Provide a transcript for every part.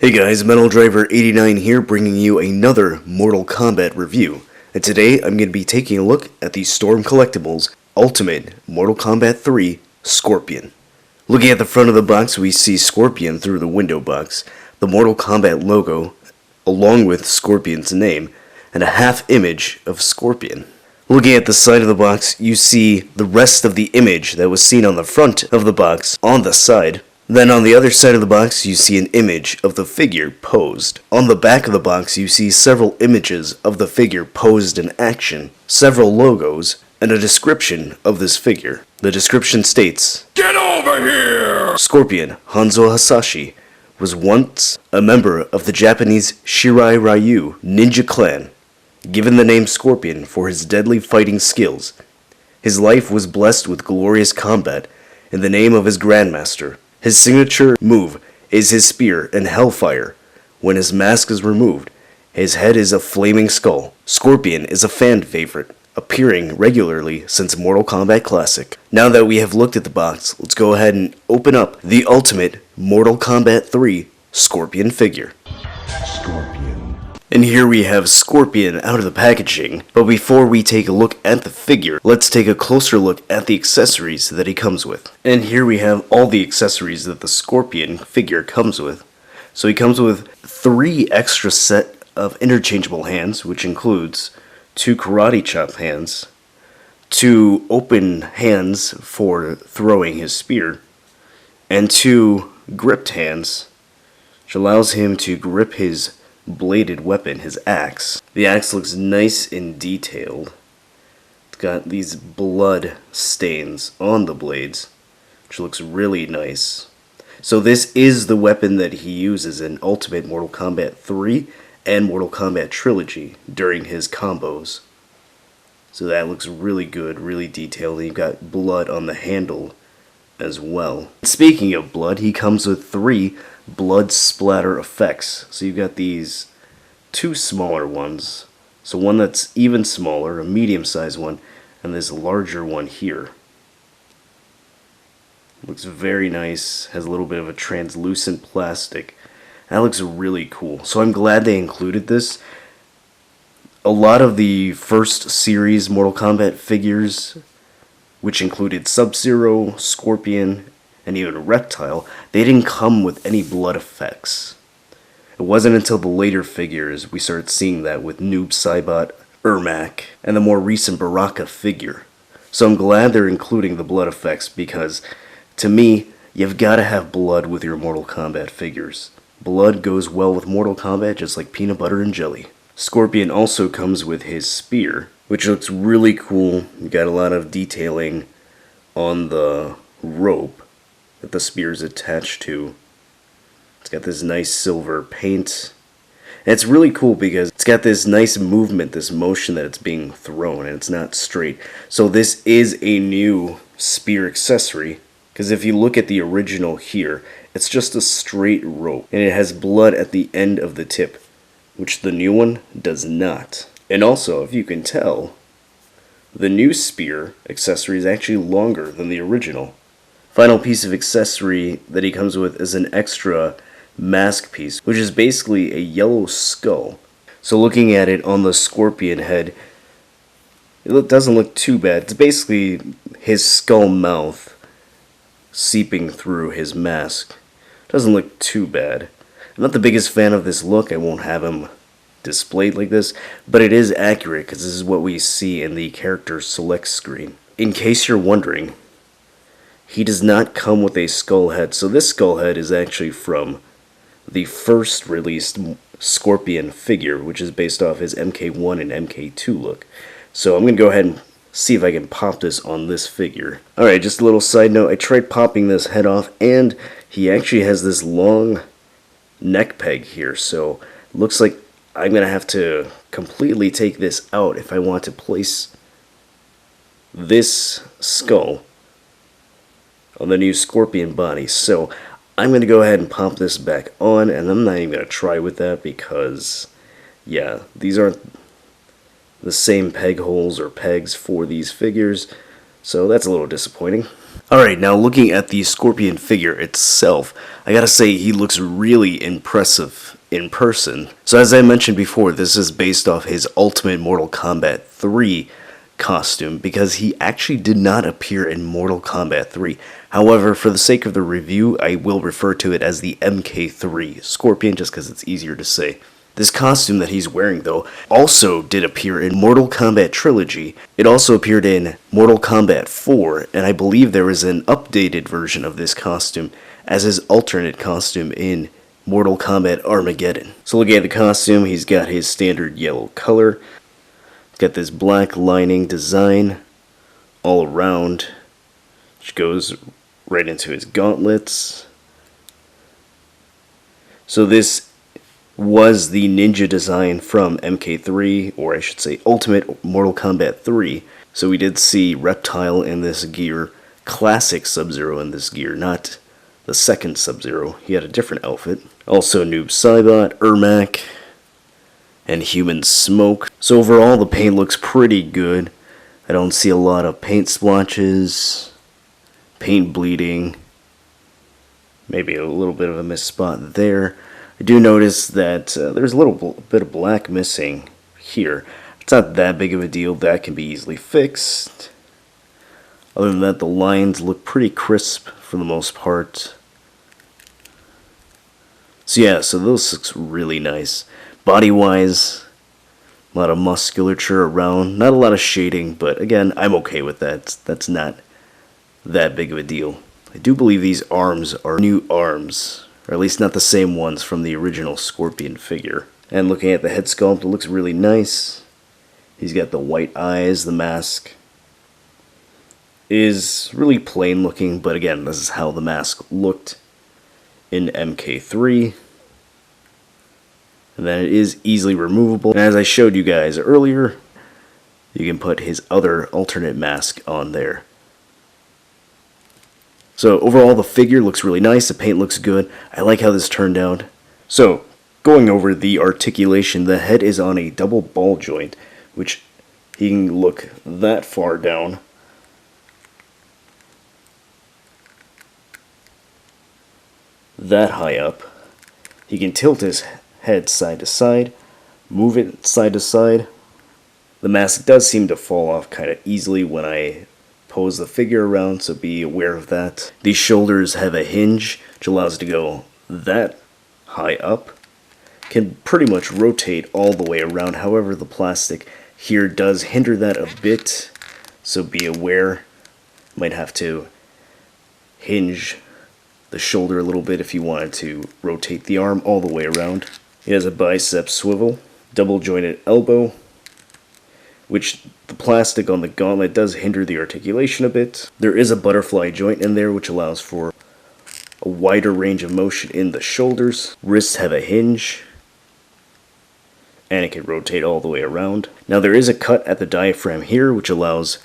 Hey guys, Metal Driver 89 here, bringing you another Mortal Kombat review. And today I'm going to be taking a look at the Storm Collectibles Ultimate Mortal Kombat 3 Scorpion. Looking at the front of the box, we see Scorpion through the window box, the Mortal Kombat logo, along with Scorpion's name, and a half image of Scorpion. Looking at the side of the box, you see the rest of the image that was seen on the front of the box on the side. Then on the other side of the box, you see an image of the figure posed. On the back of the box, you see several images of the figure posed in action, several logos, and a description of this figure. The description states, "Get over here! Scorpion Hanzo Hasashi was once a member of the Japanese Shirai Ryu ninja clan, given the name Scorpion for his deadly fighting skills. His life was blessed with glorious combat in the name of his grandmaster. His signature move is his spear and hellfire. When his mask is removed, his head is a flaming skull. Scorpion is a fan favorite, appearing regularly since Mortal Kombat Classic." Now that we have looked at the box, let's go ahead and open up the Ultimate Mortal Kombat 3 Scorpion figure. And here we have Scorpion out of the packaging, but before we take a look at the figure, let's take a closer look at the accessories that he comes with. And here we have all the accessories that the Scorpion figure comes with. So he comes with 3 extra set of interchangeable hands, which includes 2 karate chop hands, 2 open hands for throwing his spear, and 2 gripped hands, which allows him to grip his bladed weapon, his axe. The axe looks nice and detailed. It's got these blood stains on the blades, which looks really nice. So this is the weapon that he uses in Ultimate Mortal Kombat 3 and Mortal Kombat Trilogy during his combos. So that looks really good, really detailed. And you've got blood on the handle as well. Speaking of blood, he comes with 3 blood splatter effects. So you've got these 2 smaller ones. So one that's even smaller, a medium-sized one, and this larger one here. Looks very nice, has a little bit of a translucent plastic. That looks really cool. So I'm glad they included this. A lot of the first series Mortal Kombat figures, which included Sub-Zero, Scorpion, and even Reptile, they didn't come with any blood effects. It wasn't until the later figures we started seeing that with Noob Saibot, Ermac, and the more recent Baraka figure. So I'm glad they're including the blood effects because, to me, you've got to have blood with your Mortal Kombat figures. Blood goes well with Mortal Kombat just like peanut butter and jelly. Scorpion also comes with his spear, which looks really cool. You got a lot of detailing on the rope that the spear is attached to. It's got this nice silver paint. And it's really cool because it's got this nice movement, this motion that it's being thrown, and it's not straight. So this is a new spear accessory, because if you look at the original here, it's just a straight rope, and it has blood at the end of the tip, which the new one does not. And also, if you can tell, the new spear accessory is actually longer than the original. Final piece of accessory that he comes with is an extra mask piece, which is basically a yellow skull. So looking at it on the Scorpion head, it doesn't look too bad. It's basically his skull mouth seeping through his mask. Doesn't look too bad. I'm not the biggest fan of this look. I won't have him displayed like this, but it is accurate because this is what we see in the character select screen. In case you're wondering, he does not come with a skull head. So this skull head is actually from the first released Scorpion figure, which is based off his MK1 and MK2 look. So I'm going to go ahead and see if I can pop this on this figure. Alright, just a little side note. I tried popping this head off, and he actually has this long neck peg here. So it looks like I'm going to have to completely take this out if I want to place this skull on the new Scorpion body. So I'm going to go ahead and pop this back on, and I'm not even going to try with that because, yeah, these aren't the same peg holes or pegs for these figures, so that's a little disappointing. Alright, now looking at the Scorpion figure itself, I gotta say he looks really impressive in person. So as I mentioned before, this is based off his Ultimate Mortal Kombat 3 costume, because he actually did not appear in Mortal Kombat 3. However, for the sake of the review, I will refer to it as the MK3 Scorpion, just because it's easier to say. This costume that he's wearing, though, also did appear in Mortal Kombat Trilogy. It also appeared in Mortal Kombat 4, and I believe there is an updated version of this costume as his alternate costume in Mortal Kombat Armageddon. So looking at the costume, he's got his standard yellow color. He's got this black lining design all around, which goes right into his gauntlets. So this was the ninja design from MK3, or I should say Ultimate Mortal Kombat 3. So we did see Reptile in this gear, Classic Sub-Zero in this gear, not the second Sub-Zero. He had a different outfit. Also Noob Saibot, Ermac, and Human Smoke. So overall the paint looks pretty good. I don't see a lot of paint splotches, paint bleeding, maybe a little bit of a missed spot there. I do notice that there's a little bit of black missing here. It's not that big of a deal. That can be easily fixed. Other than that, the lines look pretty crisp for the most part. So yeah, so those looks really nice. Body-wise, a lot of musculature around. Not a lot of shading, but again, I'm okay with that. That's not that big of a deal. I do believe these arms are new arms, or at least not the same ones from the original Scorpion figure. And looking at the head sculpt, it looks really nice. He's got the white eyes. The mask is really plain looking, but again, this is how the mask looked in MK3. And then it is easily removable. And as I showed you guys earlier, you can put his other alternate mask on there. So overall the figure looks really nice, the paint looks good. I like how this turned out. So going over the articulation, the head is on a double ball joint, which he can look that far down. That high up. He can tilt his head side to side, move it side to side. The mask does seem to fall off kind of easily when I pose the figure around, so be aware of that. These shoulders have a hinge, which allows it to go that high up. Can pretty much rotate all the way around, however the plastic here does hinder that a bit, so be aware. Might have to hinge the shoulder a little bit if you wanted to rotate the arm all the way around. He has a bicep swivel, double jointed elbow, which the plastic on the gauntlet does hinder the articulation a bit. There is a butterfly joint in there, which allows for a wider range of motion in the shoulders. Wrists have a hinge, and it can rotate all the way around. Now there is a cut at the diaphragm here, which allows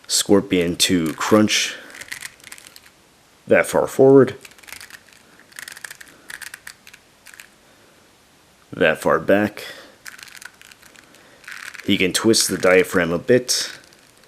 Scorpion to crunch that far forward, that far back. He can twist the diaphragm a bit,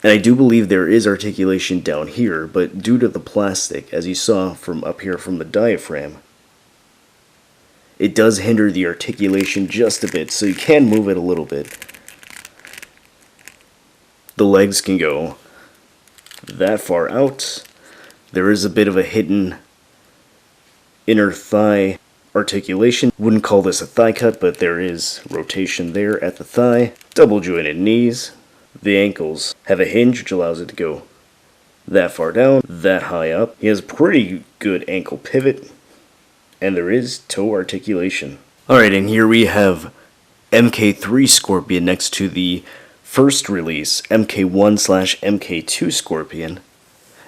and I do believe there is articulation down here, but due to the plastic, as you saw from up here from the diaphragm, it does hinder the articulation just a bit, so you can move it a little bit. The legs can go that far out. There is a bit of a hidden inner thigh articulation. Wouldn't call this a thigh cut, but there is rotation there at the thigh. Double jointed knees. The ankles have a hinge, which allows it to go that far down, that high up. He has pretty good ankle pivot, and there is toe articulation. Alright, and here we have MK3 Scorpion next to the first release, MK1/MK2 Scorpion,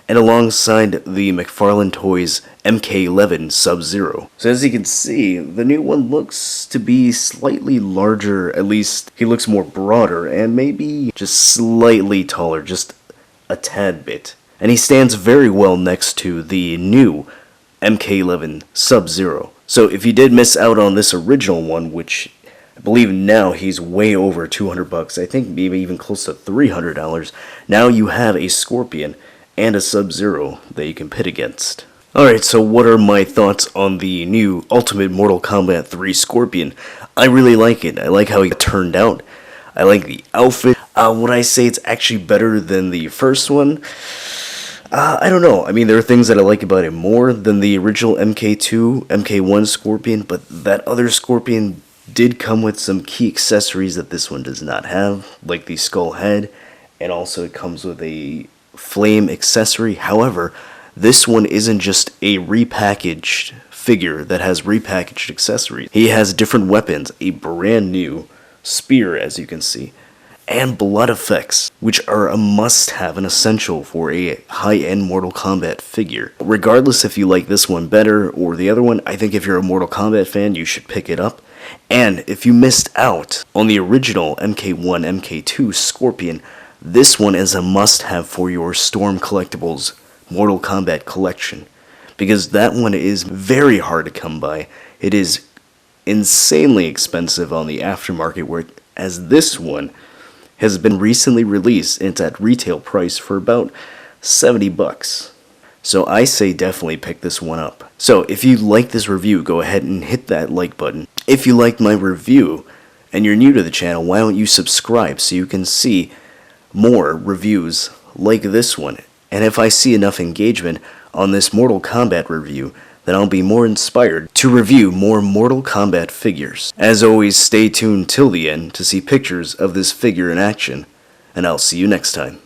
and alongside the McFarlane Toys MK11 Sub-Zero. So as you can see, the new one looks to be slightly larger, at least he looks more broader, and maybe just slightly taller, just a tad bit. And he stands very well next to the new MK11 Sub-Zero. So if you did miss out on this original one, which I believe now he's way over $200, I think maybe even close to $300, now you have a Scorpion and a Sub-Zero that you can pit against. Alright, so what are my thoughts on the new Ultimate Mortal Kombat 3 Scorpion? I really like it. I like how it turned out. I like the outfit. Would I say it's actually better than the first one? I don't know. I mean, there are things that I like about it more than the original MK2, MK1 Scorpion, but that other Scorpion did come with some key accessories that this one does not have, like the skull head, and also it comes with a flame accessory. However, this one isn't just a repackaged figure that has repackaged accessories. He has different weapons, a brand new spear, as you can see, and blood effects, which are a must-have and essential for a high-end Mortal Kombat figure. Regardless if you like this one better or the other one, I think if you're a Mortal Kombat fan, you should pick it up. And if you missed out on the original MK1, MK2 Scorpion, this one is a must-have for your Storm Collectibles Mortal Kombat collection, because that one is very hard to come by. It is insanely expensive on the aftermarket, whereas this one has been recently released and it's at retail price for about $70. So I say definitely pick this one up. So if you like this review, go ahead and hit that like button. If you liked my review and you're new to the channel, why don't you subscribe so you can see more reviews like this one. And if I see enough engagement on this Mortal Kombat review, then I'll be more inspired to review more Mortal Kombat figures. As always, stay tuned till the end to see pictures of this figure in action, and I'll see you next time.